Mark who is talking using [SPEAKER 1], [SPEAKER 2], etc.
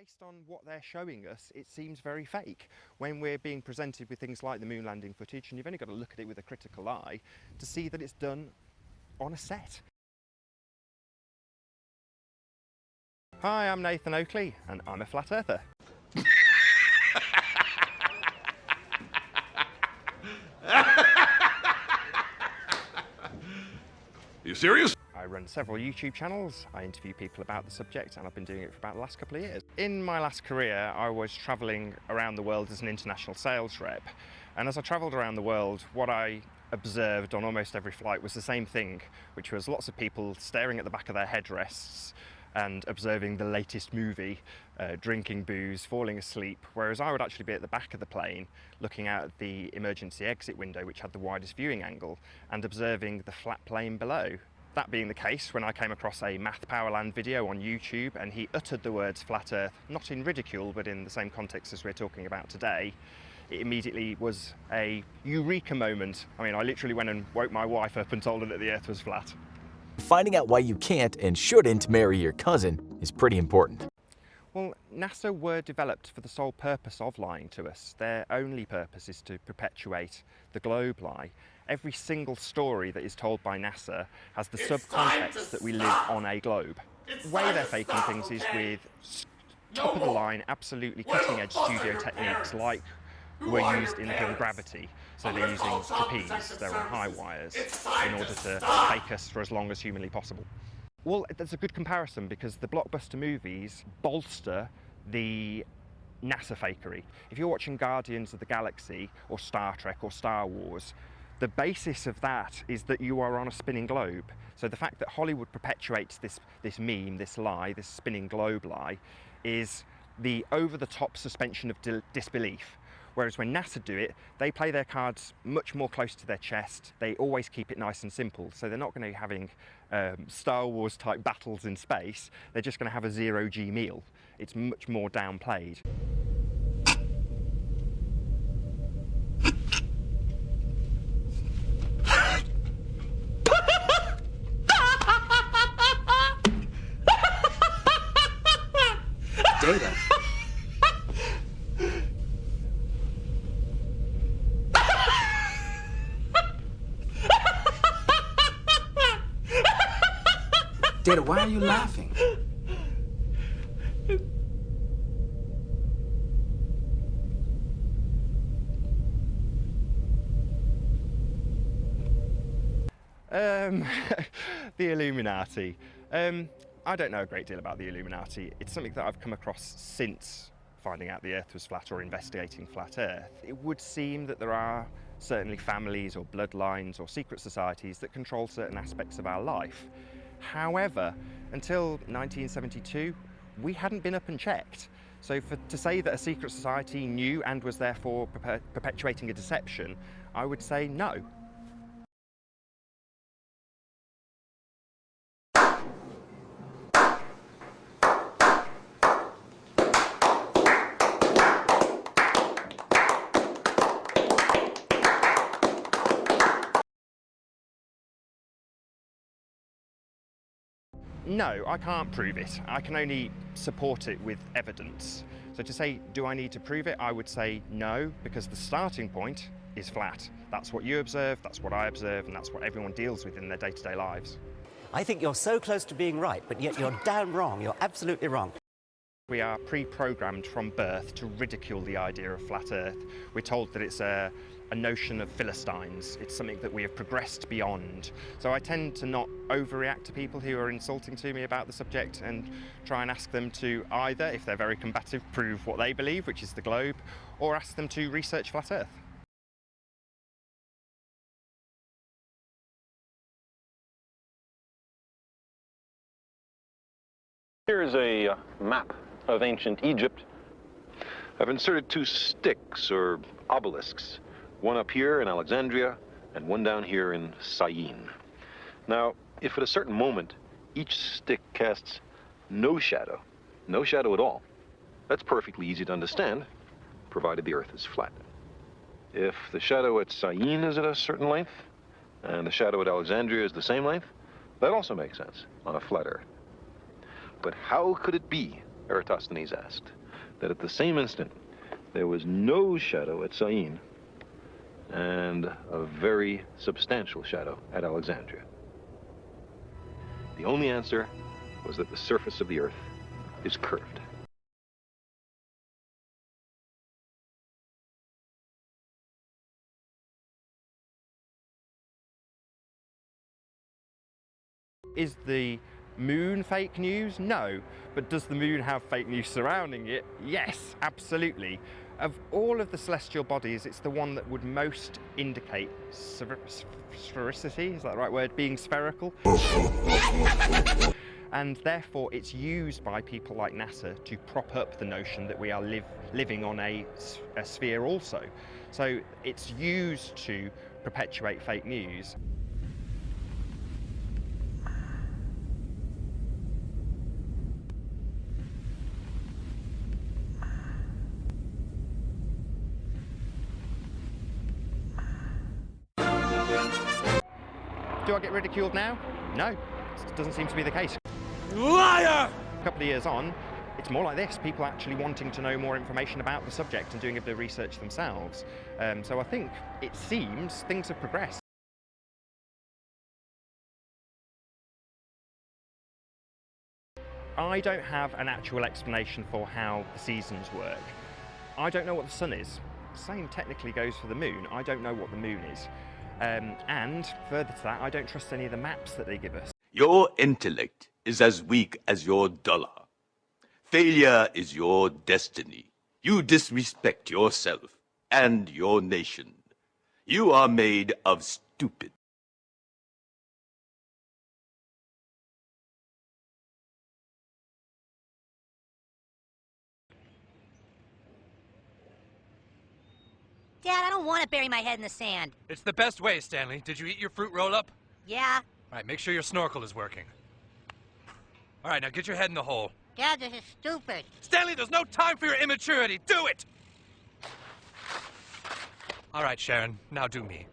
[SPEAKER 1] based on what they're showing us, it seems very fake. When we're being presented with things like the moon landing footage, and you've only got to look at it with a critical eye to see that it's done on a set. Hi, I'm Nathan Oakley, and I'm a flat earther.
[SPEAKER 2] You serious?
[SPEAKER 1] I run several YouTube channels, I interview people about the subject, and I've been doing it for about the last couple of years. In my last career, I was travelling around the world as an international sales rep, and as I travelled around the world, what I observed on almost every flight was the same thing, which was lots of people staring at the back of their headrests and observing the latest movie, drinking booze, falling asleep, whereas I would actually be at the back of the plane looking out at the emergency exit window, which had the widest viewing angle, and observing the flat plane below. That being the case, when I came across a Math Powerland video on YouTube and he uttered the words flat earth, not in ridicule but in the same context as we're talking about today, it immediately was a eureka moment. I mean, I literally went and woke my wife up and told her that the earth was flat.
[SPEAKER 3] Finding out why you can't and shouldn't marry your cousin is pretty important.
[SPEAKER 1] Well, NASA were developed for the sole purpose of lying to us. Their only purpose is to perpetuate the globe lie. Every single story that is told by NASA has the subcontext that we live on a globe. The way they're faking things is with top of the line, absolutely cutting edge studio techniques like were used in the film Gravity. So they're using trapeze, they're on high wires in order to fake us for as long as humanly possible. Well, that's a good comparison because the blockbuster movies bolster the NASA fakery. If you're watching Guardians of the Galaxy or Star Trek or Star Wars, the basis of that is that you are on a spinning globe. So the fact that Hollywood perpetuates this meme, this lie, this spinning globe lie, is the over-the-top suspension of disbelief. Whereas when NASA do it, they play their cards much more close to their chest. They always keep it nice and simple. So they're not going to be having Star Wars type battles in space. They're just going to have a zero-G meal. It's much more downplayed.
[SPEAKER 3] Data. Data, why are you laughing?
[SPEAKER 1] The Illuminati. I don't know a great deal about the Illuminati. It's something that I've come across since finding out the Earth was flat or investigating flat Earth. It would seem that there are certainly families or bloodlines or secret societies that control certain aspects of our life. However, until 1972, we hadn't been up and checked. So to say that a secret society knew and was therefore perpetuating a deception, I would say no. No, I can't prove it. I can only support it with evidence. So to say, do I need to prove it? I would say no, because the starting point is flat. That's what you observe, that's what I observe, and that's what everyone deals with in their day-to-day lives.
[SPEAKER 4] I think you're so close to being right, but yet you're damn wrong. You're absolutely wrong.
[SPEAKER 1] We are pre-programmed from birth to ridicule the idea of flat Earth. We're told that it's a notion of Philistines. It's something that we have progressed beyond. So I tend to not overreact to people who are insulting to me about the subject and try and ask them to either, if they're very combative, prove what they believe, which is the globe, or ask them to research flat Earth.
[SPEAKER 5] Here's a map of ancient Egypt. I've inserted two sticks or obelisks, one up here in Alexandria and one down here in Syene. Now, if at a certain moment each stick casts no shadow at all, that's perfectly easy to understand, provided the Earth is flat. If the shadow at Syene is at a certain length, and the shadow at Alexandria is the same length, that also makes sense on a flat Earth. But how could it be Eratosthenes asked that at the same instant there was no shadow at Syene and a very substantial shadow at Alexandria. The only answer was that the surface of the Earth is curved.
[SPEAKER 1] Is the moon fake news? No. But does the moon have fake news surrounding it? Yes, absolutely. Of all of the celestial bodies, it's the one that would most indicate sphericity, is that the right word? Being spherical. And therefore it's used by people like NASA to prop up the notion that we are living on a sphere also. So it's used to perpetuate fake news. Do I get ridiculed now? No, it doesn't seem to be the case.
[SPEAKER 2] Liar!
[SPEAKER 1] A couple of years on, it's more like this, people actually wanting to know more information about the subject and doing a bit of research themselves. So I think it seems things have progressed. I don't have an actual explanation for how the seasons work. I don't know what the sun is. The same technically goes for the moon. I don't know what the moon is. And further to that, I don't trust any of the maps that they give us.
[SPEAKER 6] Your intellect is as weak as your dollar. Failure is your destiny. You disrespect yourself and your nation. You are made of stupid.
[SPEAKER 7] Dad, I don't want to bury my head in the sand.
[SPEAKER 2] It's the best way, Stanley. Did you eat your fruit roll-up?
[SPEAKER 7] Yeah?
[SPEAKER 2] All right, make sure your snorkel is working. All right, now get your head in the hole.
[SPEAKER 7] Dad, this is stupid.
[SPEAKER 2] Stanley, there's no time for your immaturity. Do it! All right, Sharon, now do me.